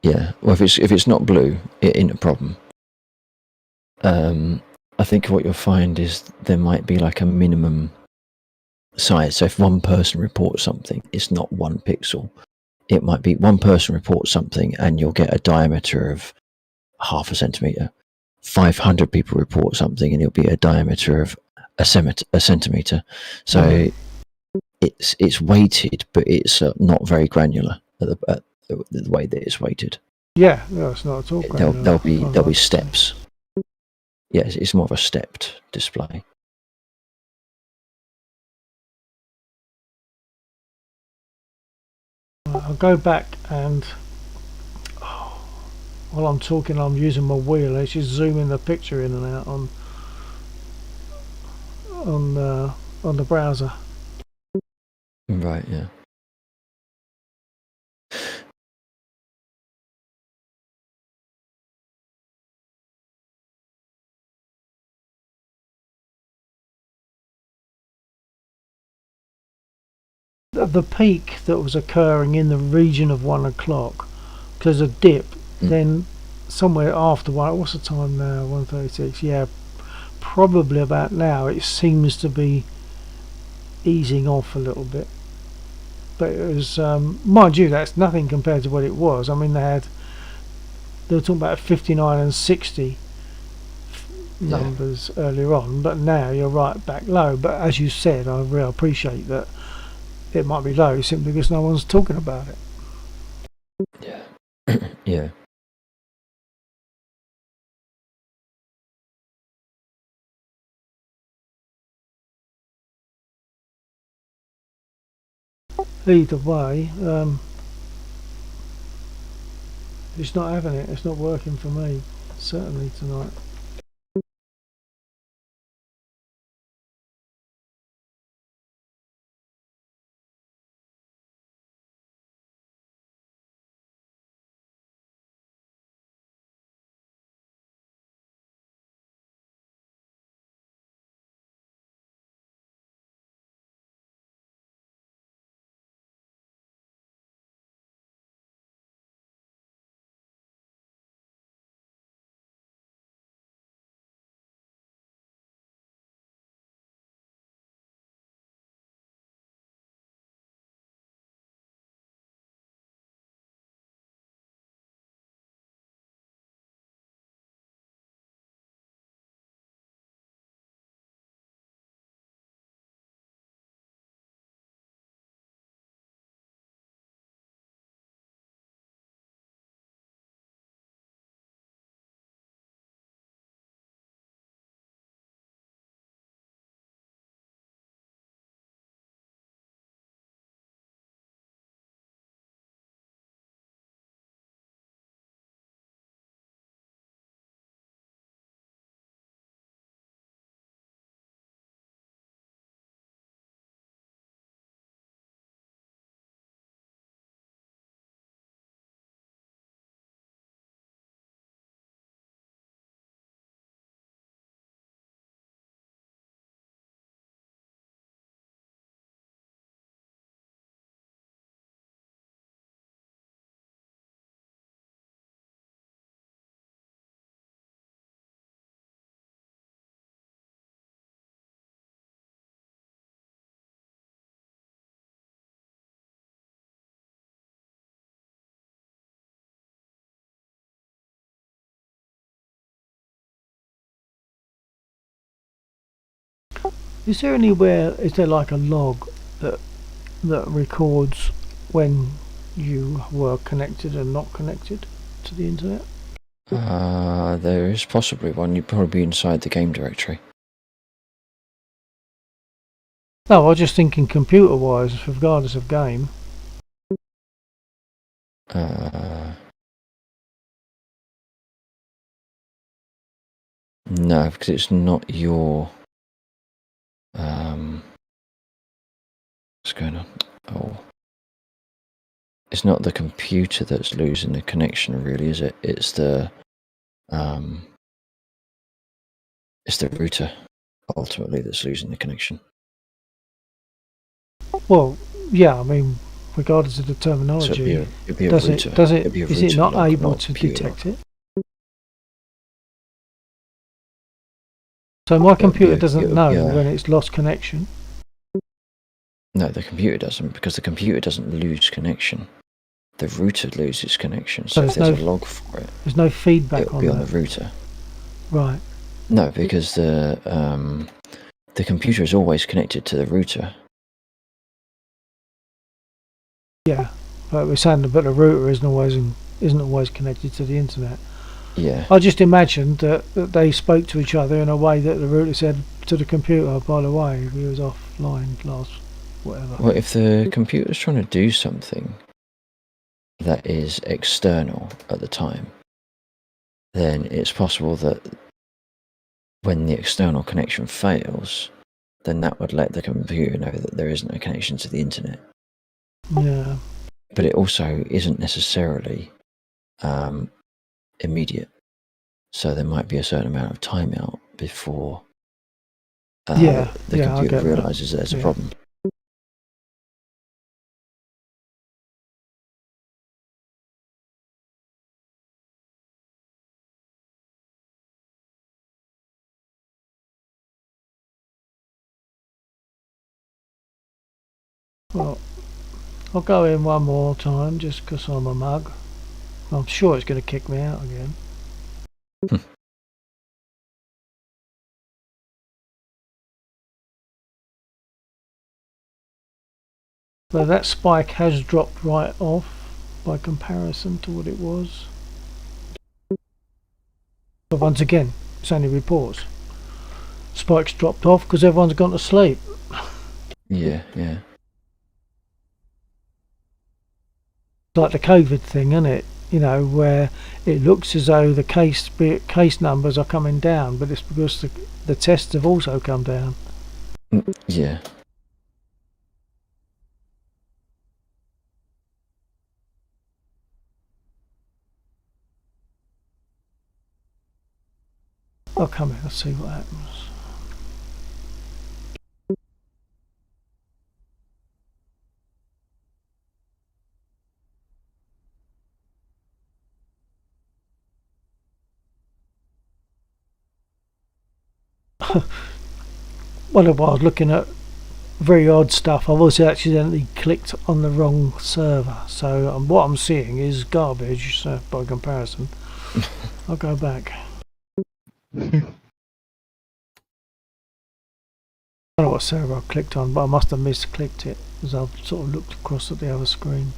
Yeah. Well, if it's not blue, it ain't a problem. I think what you'll find is there might be like a minimum size. So if one person reports something, it's not 1 pixel. It might be one person reports something, and you'll get a diameter of 0.5 centimeter. 500 people report something, and it'll be a diameter of a centimeter. So it's weighted, but it's not very granular at the way that it's weighted. Yeah, no, it's not at all granular. There'll be steps. Yes, it's more of a stepped display. I'll go back and while I'm talking, I'm using my wheel. It's just zooming the picture in and out on the browser. Right. Yeah. The peak that was occurring in the region of 1 o'clock, because a dip, then somewhere after what's the time now? 1:36. Yeah, probably about now. It seems to be easing off a little bit, but it was, mind you, that's nothing compared to what it was. I mean, they were talking about 59 and 60 numbers earlier on, but now you're right back low. But as you said, I really appreciate that it might be low simply because no one's talking about it. Yeah. Yeah. Either way, it's not having it. It's not working for me, certainly tonight. Is there like a log that records when you were connected and not connected to the internet? There is possibly one. You'd probably be inside the game directory. No, I was just thinking computer-wise, regardless of game. No, because it's not your. What's going on? Oh, it's not the computer that's losing the connection, really, is it? It's the router ultimately that's losing the connection. Well, yeah, I mean, regardless of the So terminology, it'd be a does router. it? Does it? It'd be a Is it router not log, able not a to computer detect log. it? So my computer It'll doesn't be know when it's lost connection. No, the computer doesn't, because the computer doesn't lose connection. The router loses connection. So if there's a log for it, there's no feedback it'll be on the router. Right. No, because the computer is always connected to the router. Yeah, but we're saying that the router isn't always connected to the internet. Yeah. I just imagined that they spoke to each other in a way that the router said to the computer, by the way, we was offline last whatever. Well, if the computer's trying to do something that is external at the time, then it's possible that when the external connection fails, then that would let the computer know that there isn't a connection to the internet. Yeah. But it also isn't necessarily immediate. So there might be a certain amount of timeout before the computer realizes there's a problem. Well, I'll go in one more time just because I'm a mug. I'm sure it's going to kick me out again. So that spike has dropped right off by comparison to what it was. But once again, it's only reports. Spike's dropped off because everyone's gone to sleep. Yeah, yeah. Like the COVID thing, isn't it? You know, where it looks as though the case numbers are coming down, but it's because the tests have also come down. Yeah. Oh, come here, let's see what happens. Well, if I was looking at very odd stuff, I've also accidentally clicked on the wrong server. So what I'm seeing is garbage, so by comparison. I'll go back. I don't know what server I clicked on, but I must have misclicked it as I've sort of looked across at the other screen.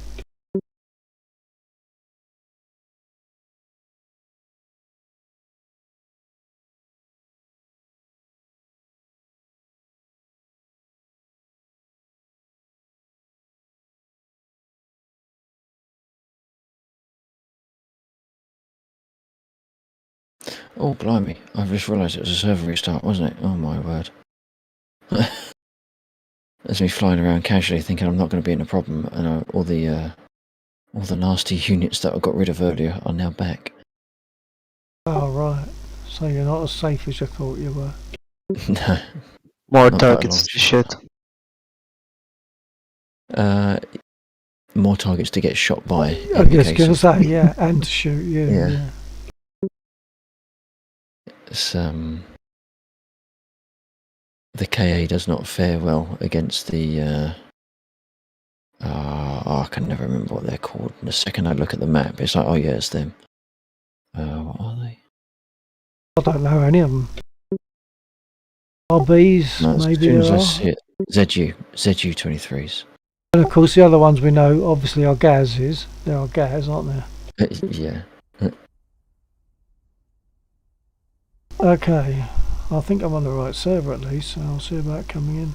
Oh, blimey. I just realised it was a server restart, wasn't it? Oh, my word. That's me flying around casually thinking I'm not going to be in a problem, and all the nasty units that I got rid of earlier are now back. Oh, right. So you're not as safe as you thought you were. No. More targets to shoot. More targets to get shot by. I was going to say, yeah, and to shoot you. Yeah. It's, the KA does not fare well against the I can never remember what they're called. The second I look at the map, it's like, oh yeah, it's them. What are they? I don't know any of them. RBs, No, maybe as soon as there I are. see it, ZU-23s. And of course the other ones we know obviously are Gaz's. There are Gaz, aren't there? Yeah. Okay, I think I'm on the right server at least, so I'll see about coming in.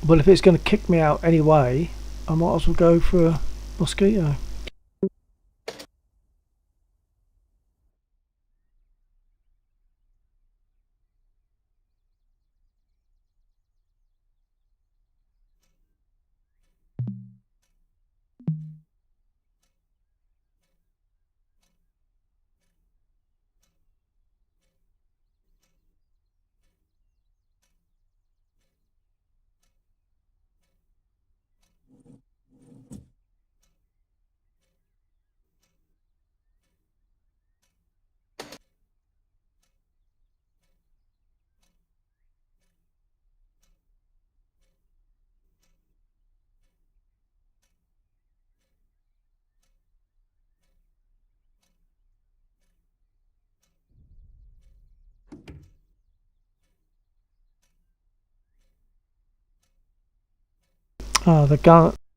Well, if it's going to kick me out anyway, I might as well go for a mosquito.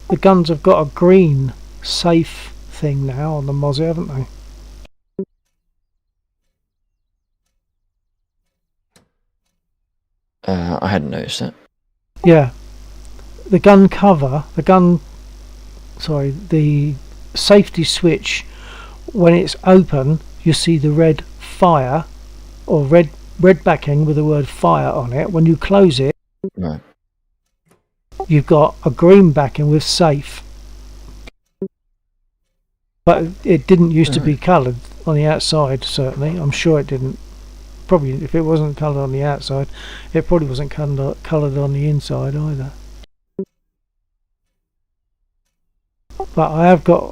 The guns have got a green safe thing now on the Mozzie, haven't they? I hadn't noticed that. Yeah. The gun cover, the safety switch, when it's open, you see the red fire, or red backing with the word fire on it. When you close it, Right. you've got a green backing with safe. But it didn't used to be coloured on the outside, certainly. I'm sure it didn't. Probably, if it wasn't coloured on the outside, it probably wasn't coloured on the inside either. But I have got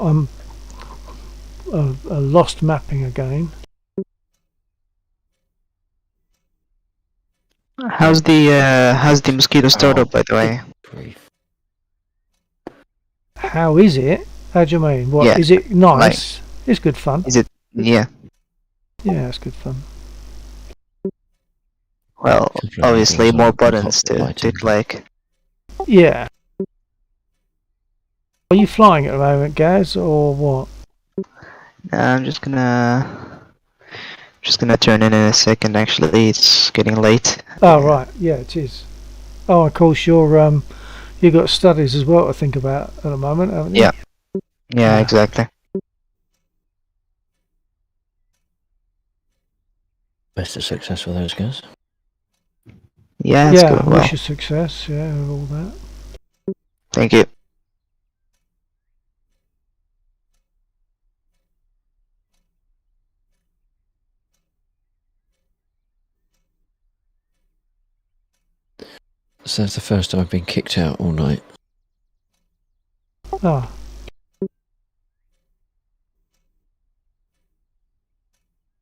a lost mapping again. How's the mosquito startup, by the way? Grief. How is it? How do you mean? What Yeah, is it? Nice. It's good fun. Is it? Yeah. Yeah, it's good fun. Well, Couple of obviously angles more on buttons cockpit to lighting. click. Yeah. Are you flying at the moment, Gaz, or what? I'm just gonna turn in a second. Actually, it's getting late. Oh right, yeah, it is. Oh, of course, you've got studies as well to think about at the moment, haven't you? Yeah. Yeah, exactly. Best of success with those guys. Yeah, it's Yeah, going well. wish you success. Yeah, with all that. Thank you. So that's the first time I've been kicked out all night. Oh.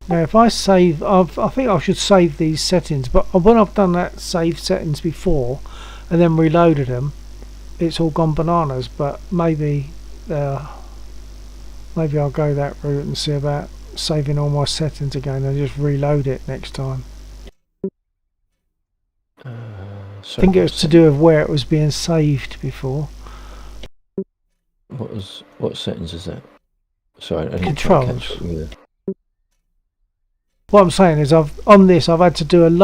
Now, if I save, I think I should save these settings. But when I've done that save settings before, and then reloaded them, it's all gone bananas. But maybe I'll go that route and see about saving all my settings again and just reload it next time. I think it was to do with where it was being saved before. What settings is that? Sorry, I didn't Controls. quite catch what you were. What I'm saying is, I've had to do a load